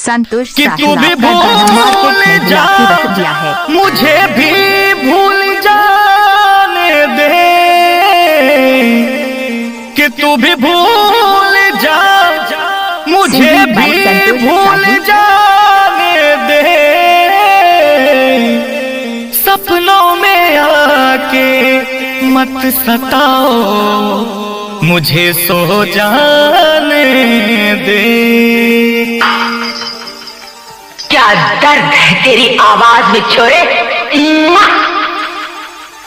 संतोष कि तू भी भूल जा, मुझे भी भूल जाने दे, कि तू भी भूल जा, मुझे भी भूल जाने दे, सपनों में आके मत सताओ, मुझे सो जाने दे। क्या दर्द है तेरी आवाज में छोरे।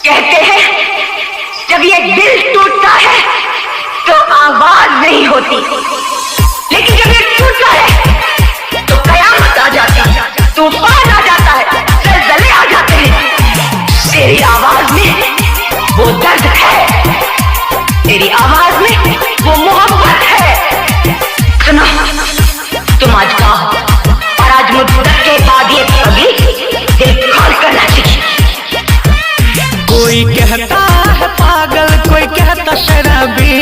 कहते हैं जब ये दिल टूटता है तो आवाज नहीं होती, लेकिन जब ये टूटता है तो कयामत आ जाती है, तूफान आ जाता है, ज़लज़ले आ जाते हैं। तेरी आवाज में वो दर्द है, तेरी आवाज में वो मोहब्बत है। सुनो, तुम आज कहो और आज मुद्दत के बाद ये कभी दिल खोल कर ना सीखी। कोई कहता है पागल, कोई कहता शराबी,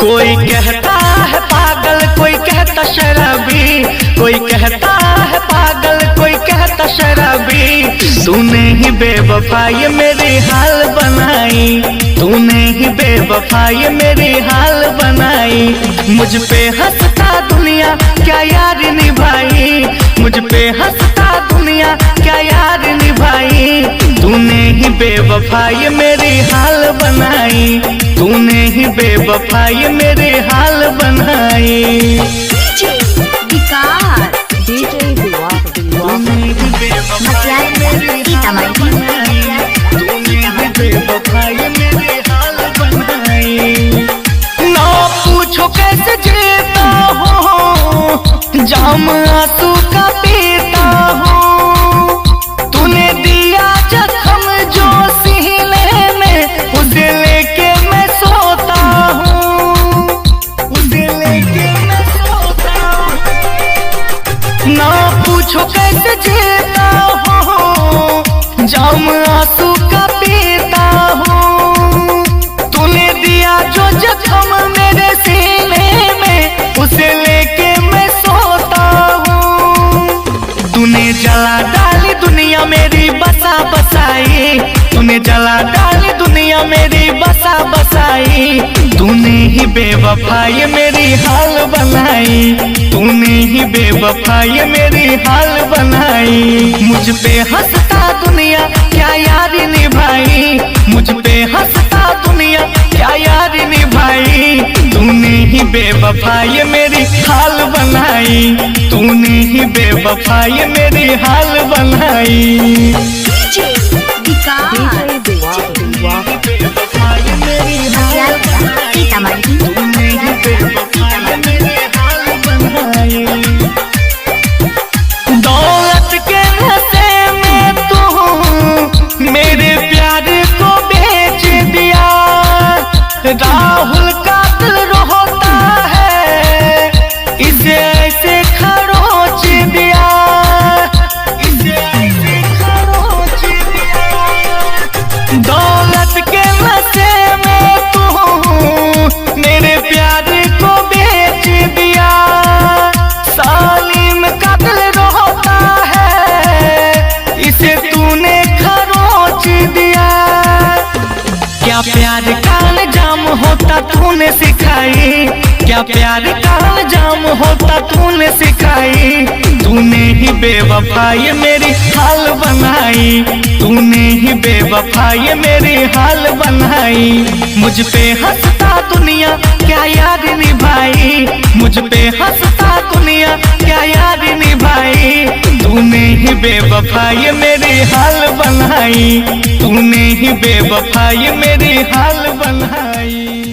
कोई कहता है पागल, कोई कहता शराबी, कोई कहता है पागल, कोई कहता शराबी। तूने ही बेवफाई मेरी हाल बनाई, तूने ही बेवफाई मेरी हाल बनाई। मुझ पे हंसता दुनिया क्या यार निभाई, मुझ पे हंसता दुनिया क्या यार निभाई। तूने ही बेवफाई मेरी हाल बनाई, तूने ही बेवफाई मेरी हाल बनाई। ना पूछो कैसे जीता हूँ, जाम आंसू का पीता हूँ। तूने दिया जख्म जो सीने में, उसे लेके मैं सोता हूँ, उसे लेके मैं सोता हूँ। ना पूछो कैसे जीता हूँ, जाम आंसू का पीता हूँ। तूने दिया जो जख्म मेरे सीने में, उसे लेके मैं सोता हूँ। तूने जला डाली दुनिया मेरी बसा बसाई, तूने जला डाली दुनिया मेरी बसा बसाई। तूने ही बेवफाई मेरी हाल बनाई, तूने ही बेवफाई मेरी हाल बनाई। मुझ पे हंसता दुनिया क्या यारी निभाई, मुझ पे हंसता दुनिया क्या यारी निभाई। तूने ही बेवफाई मेरी हाल बनाई, तूने ही बेवफाई मेरी हाल बनाई। दौलत के नशे में तू मेरे प्यार को बेच दिया, राहुल का दिल रोता है, इसे ऐसे खरोच दिया, इसे ऐसे खरोच दिया। दौलत के नशे में तू मेरे प्यार को बेच दिया, सालिम का दिल रोता है, इसे तूने खरोच दिया। क्या प्यार का अंजाम होता तूने सिखाई, क्या प्यार का अंजाम होता तूने सिखाई। तूने ही बेवफाई मेरी हाल बनाई, तूने ही बेवफाई मेरी हाल बनाई। मुझ पे हंसता दुनिया क्या याद निभाई, मुझ पे हंसता दुनिया क्या याद निभाई। तूने ही बेवफाई मेरी हाल बनाई, तूने ही बेवफाई मेरी हाल बनाई।